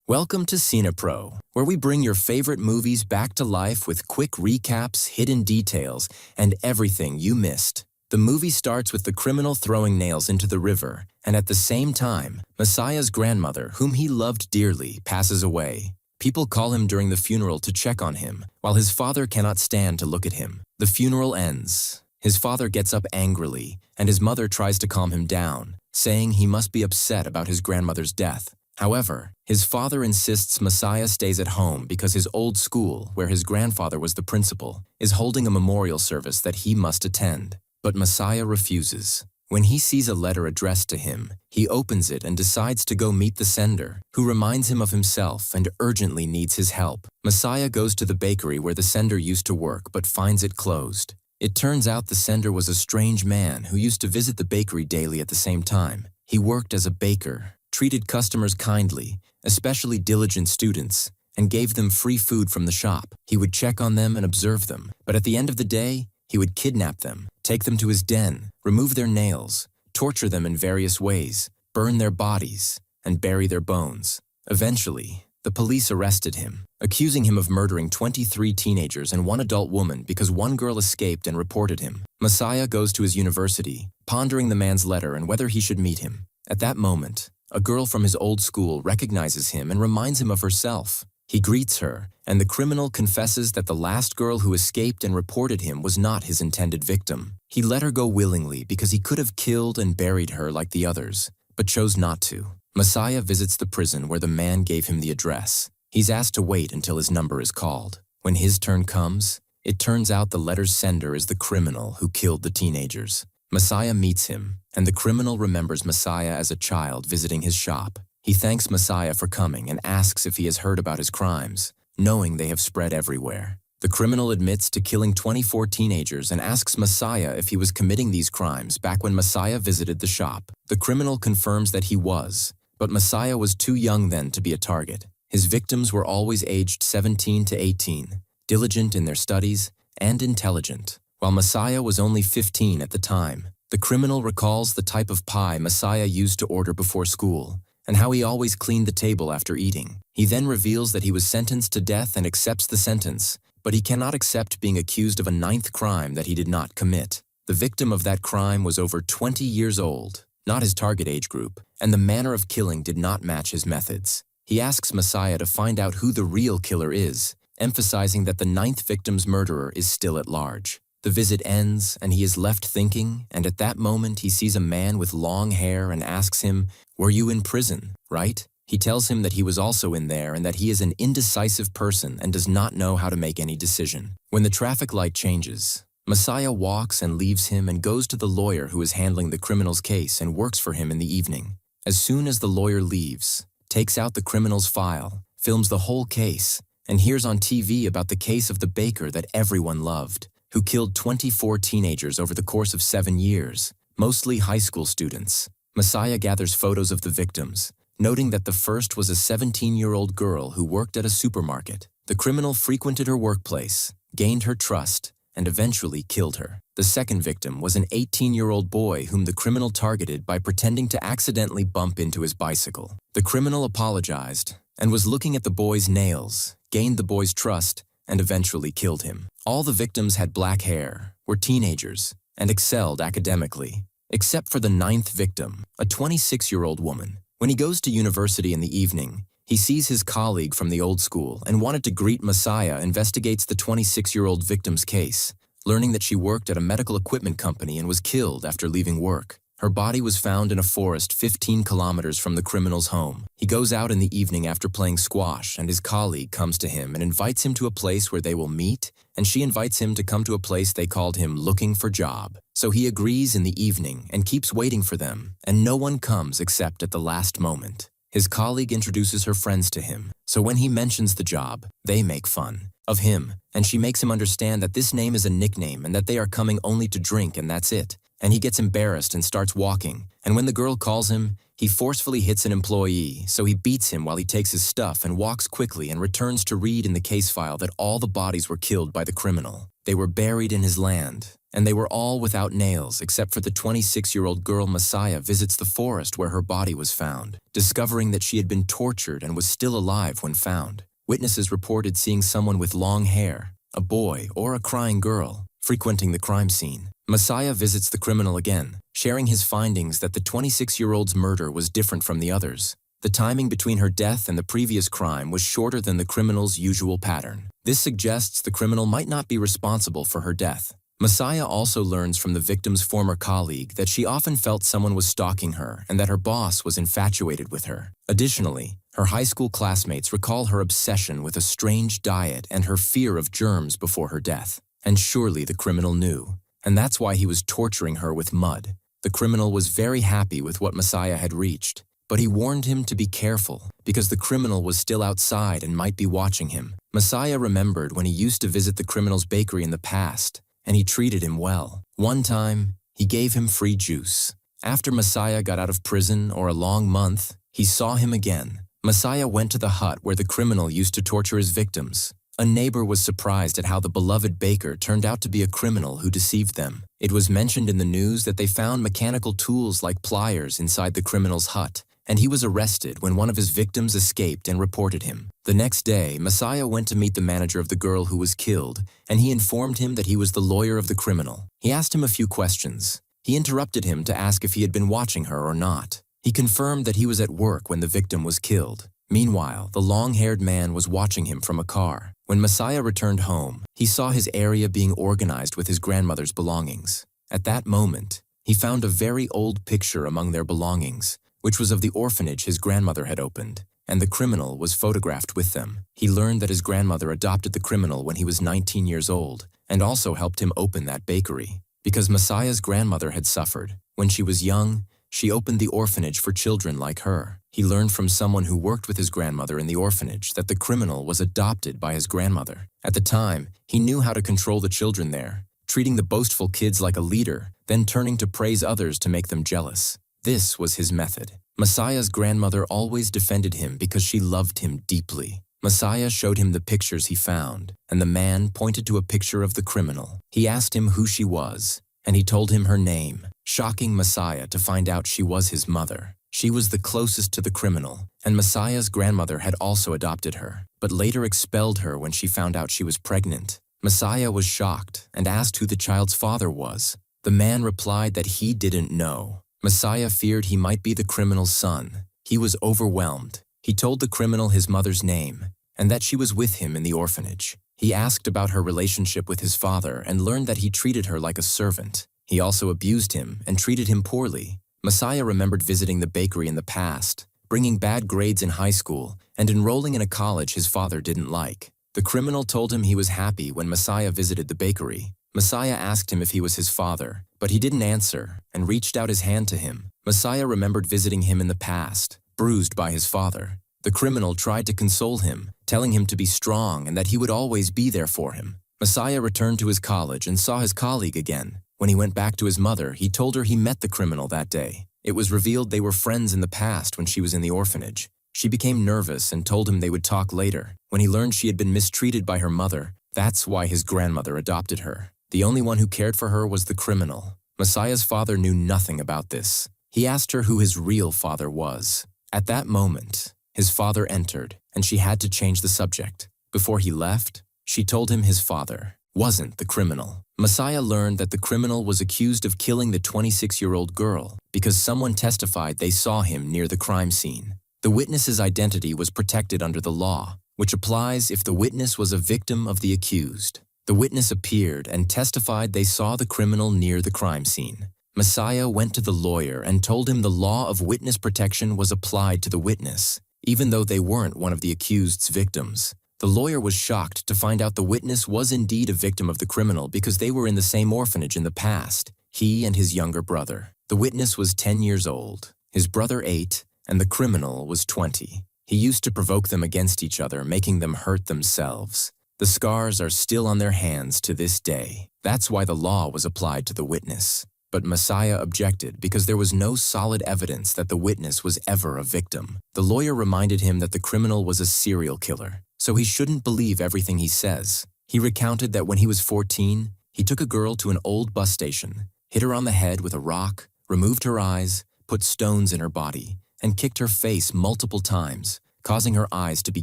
Welcome to CINEPRO, where we bring your favorite movies back to life with quick recaps, hidden details, and everything you missed. The movie starts with the criminal throwing nails into the river, and at the same time, Messiah's grandmother, whom he loved dearly, passes away. People call him during the funeral to check on him, while his father cannot stand to look at him. The funeral ends. His father gets up angrily, and his mother tries to calm him down, saying he must be upset about his grandmother's death. However, his father insists Messiah stays at home because his old school, where his grandfather was the principal, is holding a memorial service that he must attend. But Messiah refuses. When he sees a letter addressed to him, he opens it and decides to go meet the sender, who reminds him of himself and urgently needs his help. Messiah goes to the bakery where the sender used to work but finds it closed. It turns out the sender was a strange man who used to visit the bakery daily at the same time. He worked as a baker, treated customers kindly, especially diligent students, and gave them free food from the shop. He would check on them and observe them, but at the end of the day, he would kidnap them, take them to his den, remove their nails, torture them in various ways, burn their bodies, and bury their bones. Eventually, the police arrested him, accusing him of murdering 23 teenagers and one adult woman because one girl escaped and reported him. Messiah goes to his university, pondering the man's letter and whether he should meet him. At that moment, a girl from his old school recognizes him and reminds him of herself. He greets her, and the criminal confesses that the last girl who escaped and reported him was not his intended victim. He let her go willingly because he could have killed and buried her like the others, but chose not to. Messiah visits the prison where the man gave him the address. He's asked to wait until his number is called. When his turn comes, it turns out the letter's sender is the criminal who killed the teenagers. Messiah meets him, and the criminal remembers Messiah as a child visiting his shop. He thanks Messiah for coming and asks if he has heard about his crimes, knowing they have spread everywhere. The criminal admits to killing 24 teenagers and asks Messiah if he was committing these crimes back when Messiah visited the shop. The criminal confirms that he was, but Messiah was too young then to be a target. His victims were always aged 17 to 18, diligent in their studies, and intelligent, while Messiah was only 15 at the time. The criminal recalls the type of pie Messiah used to order before school, and how he always cleaned the table after eating. He then reveals that he was sentenced to death and accepts the sentence, but he cannot accept being accused of a 9th crime that he did not commit. The victim of that crime was over 20 years old, not his target age group, and the manner of killing did not match his methods. He asks Messiah to find out who the real killer is, emphasizing that the 9th victim's murderer is still at large. The visit ends, and he is left thinking, and at that moment he sees a man with long hair and asks him, "Were you in prison, right?" He tells him that he was also in there and that he is an indecisive person and does not know how to make any decision. When the traffic light changes, Messiah walks and leaves him and goes to the lawyer who is handling the criminal's case and works for him in the evening. As soon as the lawyer leaves, takes out the criminal's file, films the whole case, and hears on TV about the case of the baker that everyone loved, who killed 24 teenagers over the course of 7 years, mostly high school students. Messiah gathers photos of the victims, noting that the first was a 17-year-old girl who worked at a supermarket. The criminal frequented her workplace, gained her trust, and eventually killed her. The second victim was an 18-year-old boy whom the criminal targeted by pretending to accidentally bump into his bicycle. The criminal apologized and was looking at the boy's nails, gained the boy's trust, and eventually killed him. All the victims had black hair, were teenagers, and excelled academically, except for the 9th victim, a 26-year-old woman. When he goes to university in the evening, he sees his colleague from the old school and wanted to greet Messiah investigates the 26-year-old victim's case, learning that she worked at a medical equipment company and was killed after leaving work. Her body was found in a forest 15 kilometers from the criminal's home. He goes out in the evening after playing squash, and his colleague comes to him and invites him to a place where they will meet, and she invites him to come to a place they called him looking for job. So he agrees in the evening and keeps waiting for them, and no one comes except at the last moment. His colleague introduces her friends to him, so when he mentions the job, they make fun of him, and she makes him understand that this name is a nickname and that they are coming only to drink and that's it. And he gets embarrassed and starts walking, and when the girl calls him, he forcefully hits an employee, so he beats him while he takes his stuff and walks quickly and returns to read in the case file that all the bodies were killed by the criminal. They were buried in his land, and they were all without nails except for the 26-year-old girl Messiah visits the forest where her body was found, discovering that she had been tortured and was still alive when found. Witnesses reported seeing someone with long hair, a boy or a crying girl, frequenting the crime scene. Messiah visits the criminal again, sharing his findings that the 26-year-old's murder was different from the others. The timing between her death and the previous crime was shorter than the criminal's usual pattern. This suggests the criminal might not be responsible for her death. Messiah also learns from the victim's former colleague that she often felt someone was stalking her and that her boss was infatuated with her. Additionally, her high school classmates recall her obsession with a strange diet and her fear of germs before her death. And surely the criminal knew, and that's why he was torturing her with mud. The criminal was very happy with what Messiah had reached, but he warned him to be careful because the criminal was still outside and might be watching him. Messiah remembered when he used to visit the criminal's bakery in the past, and he treated him well. One time, he gave him free juice. After Messiah got out of prison or a long month, he saw him again. Messiah went to the hut where the criminal used to torture his victims. A neighbor was surprised at how the beloved baker turned out to be a criminal who deceived them. It was mentioned in the news that they found mechanical tools like pliers inside the criminal's hut, and he was arrested when one of his victims escaped and reported him. The next day, Messiah went to meet the manager of the girl who was killed, and he informed him that he was the lawyer of the criminal. He asked him a few questions. He interrupted him to ask if he had been watching her or not. He confirmed that he was at work when the victim was killed. Meanwhile, the long-haired man was watching him from a car. When Messiah returned home, he saw his area being organized with his grandmother's belongings. At that moment, he found a very old picture among their belongings, which was of the orphanage his grandmother had opened, and the criminal was photographed with them. He learned that his grandmother adopted the criminal when he was 19 years old and also helped him open that bakery. Because Messiah's grandmother had suffered, when she was young, she opened the orphanage for children like her. He learned from someone who worked with his grandmother in the orphanage that the criminal was adopted by his grandmother. At the time, he knew how to control the children there, treating the boastful kids like a leader, then turning to praise others to make them jealous. This was his method. Messiah's grandmother always defended him because she loved him deeply. Messiah showed him the pictures he found, and the man pointed to a picture of the criminal. He asked him who she was, and he told him her name, shocking Messiah to find out she was his mother. She was the closest to the criminal, and Messiah's grandmother had also adopted her, but later expelled her when she found out she was pregnant. Messiah was shocked and asked who the child's father was. The man replied that he didn't know. Messiah feared he might be the criminal's son. He was overwhelmed. He told the criminal his mother's name and that she was with him in the orphanage. He asked about her relationship with his father and learned that he treated her like a servant. He also abused him and treated him poorly. Messiah remembered visiting the bakery in the past, bringing bad grades in high school, and enrolling in a college his father didn't like. The criminal told him he was happy when Messiah visited the bakery. Messiah asked him if he was his father, but he didn't answer and reached out his hand to him. Messiah remembered visiting him in the past, bruised by his father. The criminal tried to console him, telling him to be strong and that he would always be there for him. Messiah returned to his college and saw his colleague again. When he went back to his mother, he told her he met the criminal that day. It was revealed they were friends in the past when she was in the orphanage. She became nervous and told him they would talk later. When he learned she had been mistreated by her mother, that's why his grandmother adopted her. The only one who cared for her was the criminal. Messiah's father knew nothing about this. He asked her who his real father was. At that moment, his father entered, and she had to change the subject. Before he left, she told him his father wasn't the criminal. Messiah learned that the criminal was accused of killing the 26-year-old girl because someone testified they saw him near the crime scene. The witness's identity was protected under the law, which applies if the witness was a victim of the accused. The witness appeared and testified they saw the criminal near the crime scene. Messiah went to the lawyer and told him the law of witness protection was applied to the witness, even though they weren't one of the accused's victims. The lawyer was shocked to find out the witness was indeed a victim of the criminal because they were in the same orphanage in the past, he and his younger brother. The witness was 10 years old, his brother 8, and the criminal was 20. He used to provoke them against each other, making them hurt themselves. The scars are still on their hands to this day. That's why the law was applied to the witness. But Messiah objected because there was no solid evidence that the witness was ever a victim. The lawyer reminded him that the criminal was a serial killer, so he shouldn't believe everything he says. He recounted that when he was 14, He took a girl to an old bus station, hit her on the head with a rock, removed her eyes, put stones in her body, and kicked her face multiple times, causing her eyes to be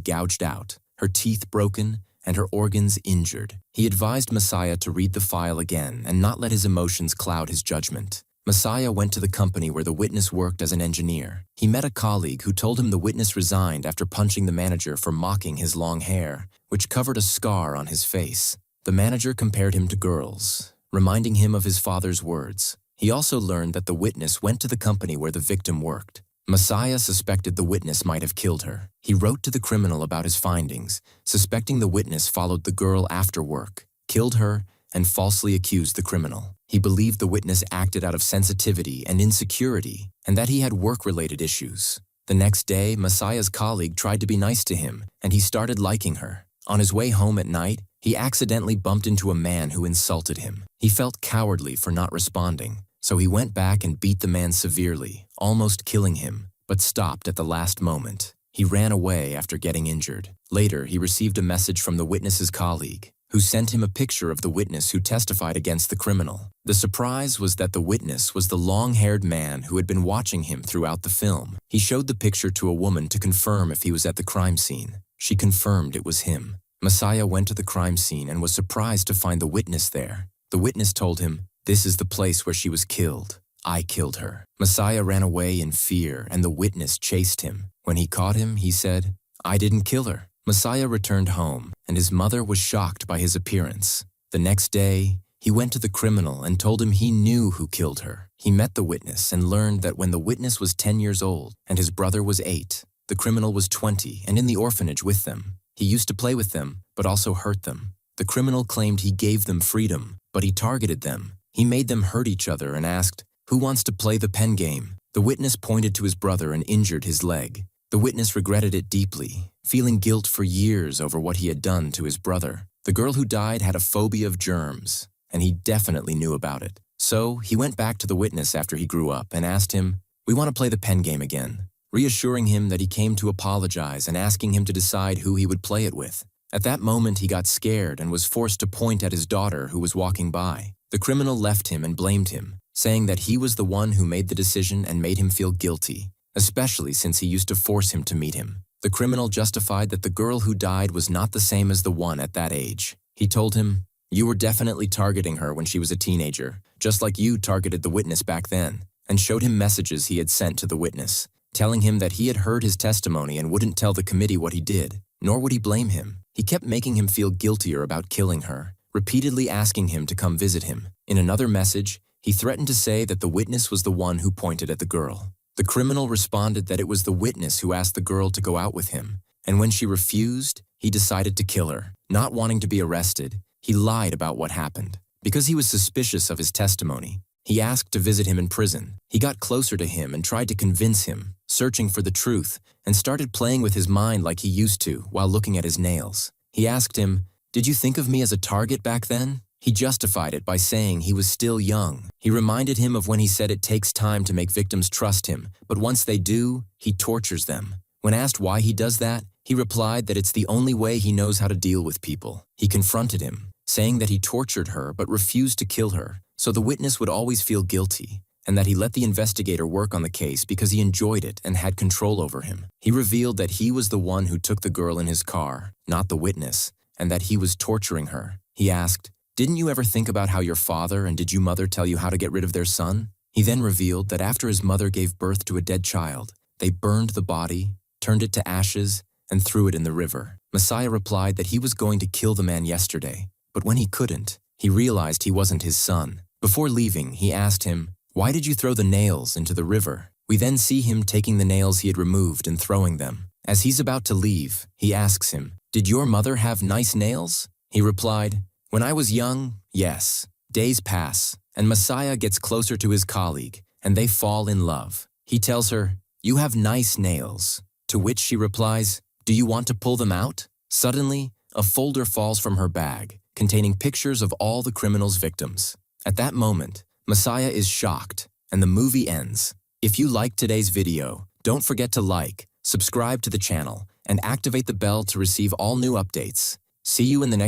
gouged out, her teeth broken, and her organs injured. He advised Messiah to read the file again and not let his emotions cloud his judgment. Messiah went to the company where the witness worked as an engineer. He met a colleague who told him the witness resigned after punching the manager for mocking his long hair, which covered a scar on his face. The manager compared him to girls, reminding him of his father's words. He also learned that the witness went to the company where the victim worked. Messiah suspected the witness might have killed her. He wrote to the criminal about his findings, suspecting the witness followed the girl after work, killed her, and falsely accused the criminal. He believed the witness acted out of sensitivity and insecurity, and that he had work-related issues. The next day, Messiah's colleague tried to be nice to him, and he started liking her. On his way home at night, he accidentally bumped into a man who insulted him. He felt cowardly for not responding, so he went back and beat the man severely, almost killing him, but stopped at the last moment. He ran away after getting injured. Later, he received a message from the witness's colleague, who sent him a picture of the witness who testified against the criminal. The surprise was that the witness was the long-haired man who had been watching him throughout the film. He showed the picture to a woman to confirm if he was at the crime scene. She confirmed it was him. Messiah went to the crime scene and was surprised to find the witness there. The witness told him, "This is the place where she was killed. I killed her." Messiah ran away in fear, and the witness chased him. When he caught him, he said, "I didn't kill her." Messiah returned home, and his mother was shocked by his appearance. The next day, he went to the criminal and told him he knew who killed her. He met the witness and learned that when the witness was 10 years old and his brother was 8, the criminal was 20 and in the orphanage with them. He used to play with them, but also hurt them. The criminal claimed he gave them freedom, but he targeted them. He made them hurt each other and asked, "Who wants to play the pen game?" The witness pointed to his brother and injured his leg. The witness regretted it deeply, feeling guilt for years over what he had done to his brother. The girl who died had a phobia of germs, and he definitely knew about it. So he went back to the witness after he grew up and asked him, "We want to play the pen game again," reassuring him that he came to apologize and asking him to decide who he would play it with. At that moment, he got scared and was forced to point at his daughter who was walking by. The criminal left him and blamed him, saying that he was the one who made the decision and made him feel guilty, especially since he used to force him to meet him. The criminal justified that the girl who died was not the same as the one at that age. He told him, "You were definitely targeting her when she was a teenager, just like you targeted the witness back then," and showed him messages he had sent to the witness, telling him that he had heard his testimony and wouldn't tell the committee what he did, nor would he blame him. He kept making him feel guiltier about killing her, repeatedly asking him to come visit him. In another message, he threatened to say that the witness was the one who pointed at the girl. The criminal responded that it was the witness who asked the girl to go out with him, and when she refused, he decided to kill her. Not wanting to be arrested, he lied about what happened. Because he was suspicious of his testimony, he asked to visit him in prison. He got closer to him and tried to convince him, searching for the truth, and started playing with his mind like he used to while looking at his nails. He asked him, "Did you think of me as a target back then?" He justified it by saying he was still young. He reminded him of when he said it takes time to make victims trust him, but once they do, he tortures them. When asked why he does that, he replied that it's the only way he knows how to deal with people. He confronted him, saying that he tortured her but refused to kill her, so the witness would always feel guilty, and that he let the investigator work on the case because he enjoyed it and had control over him. He revealed that he was the one who took the girl in his car, not the witness, and that he was torturing her. He asked, "Didn't you ever think about how your father and did your mother tell you how to get rid of their son?" He then revealed that after his mother gave birth to a dead child, they burned the body, turned it to ashes, and threw it in the river. Messiah replied that he was going to kill the man yesterday, but when he couldn't, he realized he wasn't his son. Before leaving, he asked him, "Why did you throw the nails into the river?" We then see him taking the nails he had removed and throwing them. As he's about to leave, he asks him, "Did your mother have nice nails?" He replied, "When I was young, yes." Days pass, and Messiah gets closer to his colleague, and they fall in love. He tells her, "You have nice nails," to which she replies, "Do you want to pull them out?" Suddenly, a folder falls from her bag, containing pictures of all the criminal's victims. At that moment, Messiah is shocked, and the movie ends. If you liked today's video, don't forget to like, subscribe to the channel, and activate the bell to receive all new updates. See you in the next